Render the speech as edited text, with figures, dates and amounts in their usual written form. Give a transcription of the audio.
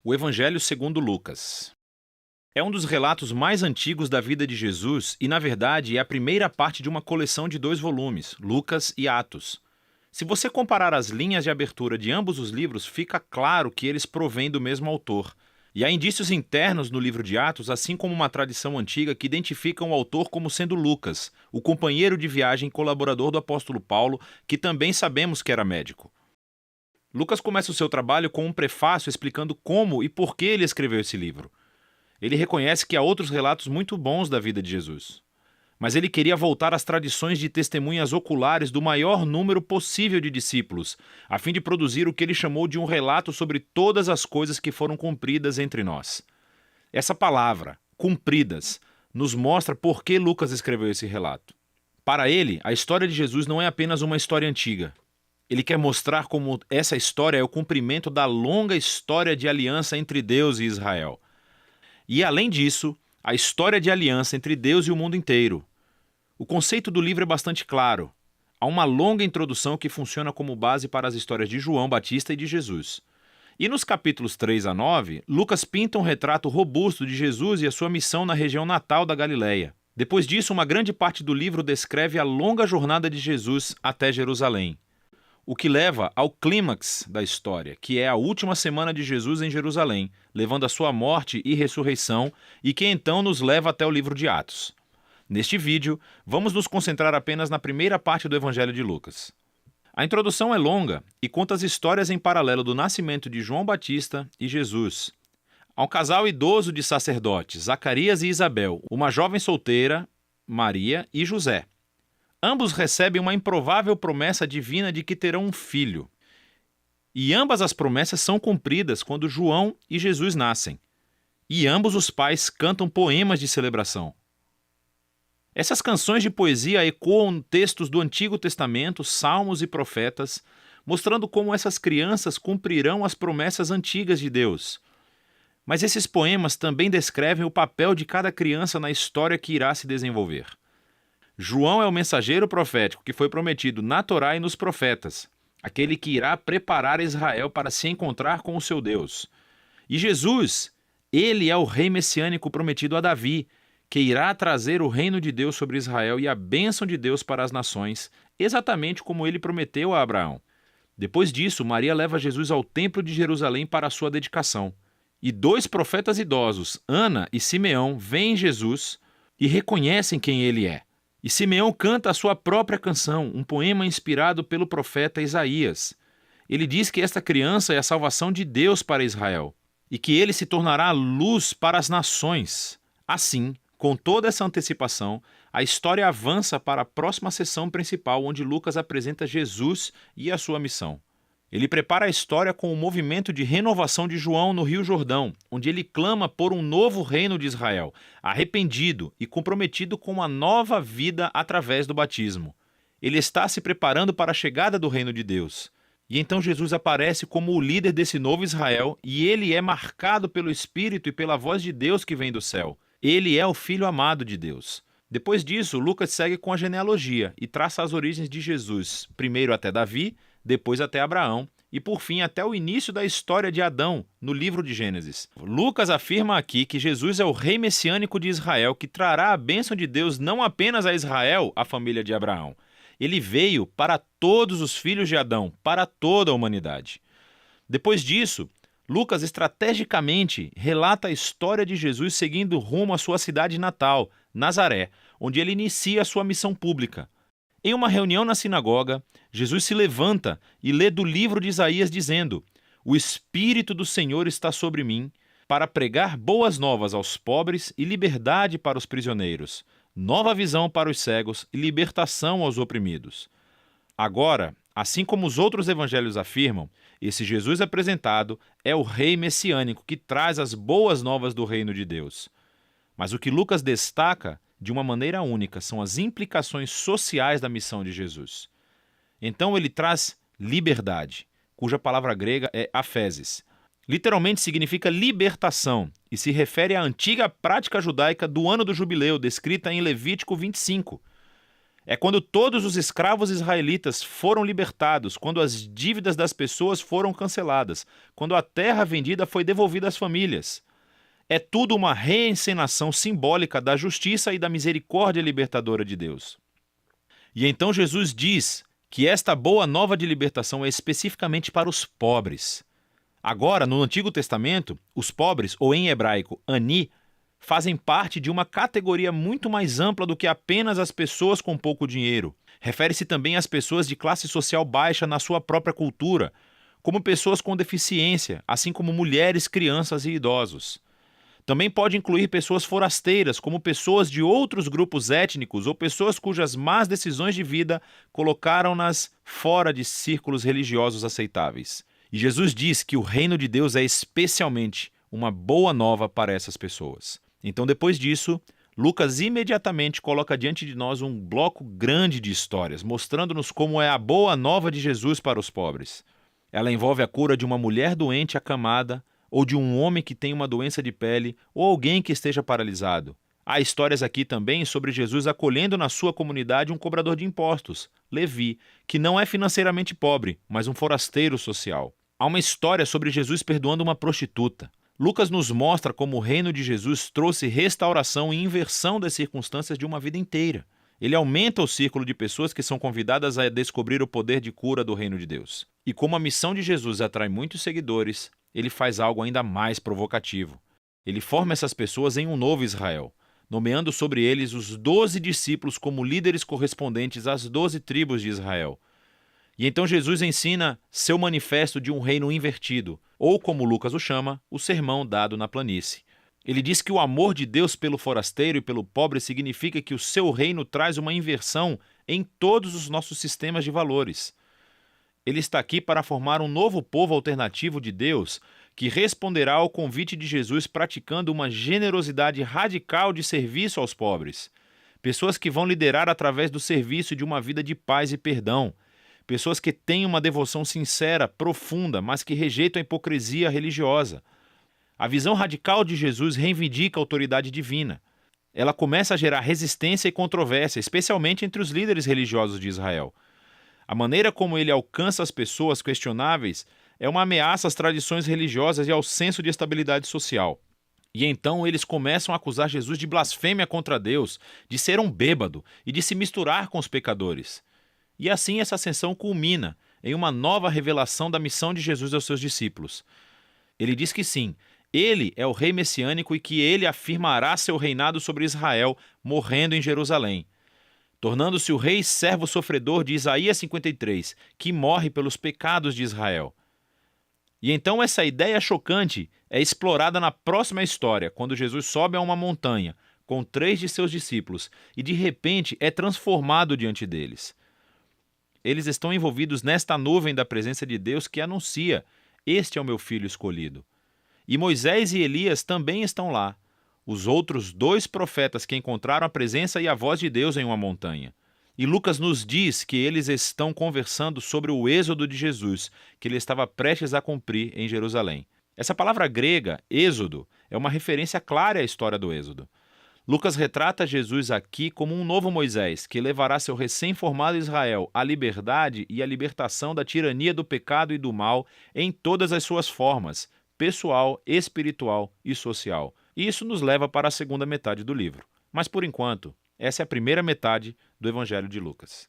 O Evangelho segundo Lucas. É um dos relatos mais antigos da vida de Jesus e, na verdade, é a primeira parte de uma coleção de 2 volumes, Lucas e Atos. Se você comparar as linhas de abertura de ambos os livros, fica claro que eles provêm do mesmo autor. E há indícios internos no livro de Atos, assim como uma tradição antiga que identificam o autor como sendo Lucas, o companheiro de viagem e colaborador do apóstolo Paulo, que também sabemos que era médico. Lucas começa o seu trabalho com um prefácio explicando como e por que ele escreveu esse livro. Ele reconhece que há outros relatos muito bons da vida de Jesus. Mas ele queria voltar às tradições de testemunhas oculares do maior número possível de discípulos, a fim de produzir o que ele chamou de um relato sobre todas as coisas que foram cumpridas entre nós. Essa palavra, cumpridas, nos mostra por que Lucas escreveu esse relato. Para ele, a história de Jesus não é apenas uma história antiga. Ele quer mostrar como essa história é o cumprimento da longa história de aliança entre Deus e Israel. E, além disso, a história de aliança entre Deus e o mundo inteiro. O conceito do livro é bastante claro. Há uma longa introdução que funciona como base para as histórias de João Batista e de Jesus. E nos capítulos 3 a 9, Lucas pinta um retrato robusto de Jesus e a sua missão na região natal da Galileia. Depois disso, uma grande parte do livro descreve a longa jornada de Jesus até Jerusalém. O que leva ao clímax da história, que é a última semana de Jesus em Jerusalém, levando a sua morte e ressurreição, e que então nos leva até o livro de Atos. Neste vídeo, vamos nos concentrar apenas na primeira parte do Evangelho de Lucas. A introdução é longa e conta as histórias em paralelo do nascimento de João Batista e Jesus. Há um casal idoso de sacerdotes, Zacarias e Isabel, uma jovem solteira, Maria e José. Ambos recebem uma improvável promessa divina de que terão um filho. E ambas as promessas são cumpridas quando João e Jesus nascem. E ambos os pais cantam poemas de celebração. Essas canções de poesia ecoam textos do Antigo Testamento, salmos e profetas, mostrando como essas crianças cumprirão as promessas antigas de Deus. Mas esses poemas também descrevem o papel de cada criança na história que irá se desenvolver. João é o mensageiro profético que foi prometido na Torá e nos profetas, aquele que irá preparar Israel para se encontrar com o seu Deus. E Jesus, ele é o rei messiânico prometido a Davi, que irá trazer o reino de Deus sobre Israel e a bênção de Deus para as nações, exatamente como ele prometeu a Abraão. Depois disso, Maria leva Jesus ao templo de Jerusalém para a sua dedicação. E 2 profetas idosos, Ana e Simeão, veem Jesus e reconhecem quem ele é. E Simeão canta a sua própria canção, um poema inspirado pelo profeta Isaías. Ele diz que esta criança é a salvação de Deus para Israel e que ele se tornará luz para as nações. Assim, com toda essa antecipação, a história avança para a próxima sessão principal, onde Lucas apresenta Jesus e a sua missão. Ele prepara a história com o movimento de renovação de João no Rio Jordão, onde ele clama por um novo reino de Israel, arrependido e comprometido com uma nova vida através do batismo. Ele está se preparando para a chegada do reino de Deus. E então Jesus aparece como o líder desse novo Israel e ele é marcado pelo Espírito e pela voz de Deus que vem do céu. Ele é o Filho amado de Deus. Depois disso, Lucas segue com a genealogia e traça as origens de Jesus, primeiro até Davi, depois até Abraão e, por fim, até o início da história de Adão, no livro de Gênesis. Lucas afirma aqui que Jesus é o rei messiânico de Israel que trará a bênção de Deus não apenas a Israel, a família de Abraão. Ele veio para todos os filhos de Adão, para toda a humanidade. Depois disso, Lucas estrategicamente relata a história de Jesus seguindo rumo à sua cidade natal, Nazaré, onde ele inicia a sua missão pública. Em uma reunião na sinagoga, Jesus se levanta e lê do livro de Isaías dizendo: "O Espírito do Senhor está sobre mim, para pregar boas novas aos pobres e liberdade para os prisioneiros, nova visão para os cegos e libertação aos oprimidos." Agora, assim como os outros evangelhos afirmam, esse Jesus apresentado é o rei messiânico que traz as boas novas do reino de Deus. Mas o que Lucas destaca de uma maneira única são as implicações sociais da missão de Jesus. Então ele traz liberdade, cuja palavra grega é aphesis. Literalmente significa libertação e se refere à antiga prática judaica do ano do jubileu, descrita em Levítico 25. É quando todos os escravos israelitas foram libertados, quando as dívidas das pessoas foram canceladas, quando a terra vendida foi devolvida às famílias. É tudo uma reencenação simbólica da justiça e da misericórdia libertadora de Deus. E então Jesus diz que esta boa nova de libertação é especificamente para os pobres. Agora, no Antigo Testamento, os pobres, ou em hebraico, ani, fazem parte de uma categoria muito mais ampla do que apenas as pessoas com pouco dinheiro. Refere-se também às pessoas de classe social baixa na sua própria cultura, como pessoas com deficiência, assim como mulheres, crianças e idosos. Também pode incluir pessoas forasteiras, como pessoas de outros grupos étnicos ou pessoas cujas más decisões de vida colocaram-nas fora de círculos religiosos aceitáveis. E Jesus diz que o reino de Deus é especialmente uma boa nova para essas pessoas. Então, depois disso, Lucas imediatamente coloca diante de nós um bloco grande de histórias, mostrando-nos como é a boa nova de Jesus para os pobres. Ela envolve a cura de uma mulher doente acamada, ou de um homem que tem uma doença de pele, ou alguém que esteja paralisado. Há histórias aqui também sobre Jesus acolhendo na sua comunidade um cobrador de impostos, Levi, que não é financeiramente pobre, mas um forasteiro social. Há uma história sobre Jesus perdoando uma prostituta. Lucas nos mostra como o reino de Jesus trouxe restauração e inversão das circunstâncias de uma vida inteira. Ele aumenta o círculo de pessoas que são convidadas a descobrir o poder de cura do reino de Deus. E como a missão de Jesus atrai muitos seguidores, ele faz algo ainda mais provocativo. Ele forma essas pessoas em um novo Israel, nomeando sobre eles os 12 discípulos como líderes correspondentes às 12 tribos de Israel. E então Jesus ensina seu manifesto de um reino invertido, ou como Lucas o chama, o sermão dado na planície. Ele diz que o amor de Deus pelo forasteiro e pelo pobre significa que o seu reino traz uma inversão em todos os nossos sistemas de valores. Ele está aqui para formar um novo povo alternativo de Deus que responderá ao convite de Jesus praticando uma generosidade radical de serviço aos pobres. Pessoas que vão liderar através do serviço de uma vida de paz e perdão. Pessoas que têm uma devoção sincera, profunda, mas que rejeitam a hipocrisia religiosa. A visão radical de Jesus reivindica a autoridade divina. Ela começa a gerar resistência e controvérsia, especialmente entre os líderes religiosos de Israel. A maneira como ele alcança as pessoas questionáveis é uma ameaça às tradições religiosas e ao senso de estabilidade social. E então eles começam a acusar Jesus de blasfêmia contra Deus, de ser um bêbado e de se misturar com os pecadores. E assim essa ascensão culmina em uma nova revelação da missão de Jesus aos seus discípulos. Ele diz que sim, ele é o rei messiânico e que ele afirmará seu reinado sobre Israel, morrendo em Jerusalém, tornando-se o rei servo sofredor de Isaías 53, que morre pelos pecados de Israel. E então essa ideia chocante é explorada na próxima história, quando Jesus sobe a uma montanha com 3 de seus discípulos e de repente é transformado diante deles. Eles estão envolvidos nesta nuvem da presença de Deus que anuncia: "Este é o meu filho escolhido". E Moisés e Elias também estão lá, os outros 2 profetas que encontraram a presença e a voz de Deus em uma montanha. E Lucas nos diz que eles estão conversando sobre o êxodo de Jesus, que ele estava prestes a cumprir em Jerusalém. Essa palavra grega, êxodo, é uma referência clara à história do êxodo. Lucas retrata Jesus aqui como um novo Moisés, que levará seu recém-formado Israel à liberdade e à libertação da tirania do pecado e do mal em todas as suas formas, pessoal, espiritual e social. E isso nos leva para a segunda metade do livro. Mas, por enquanto, essa é a primeira metade do Evangelho de Lucas.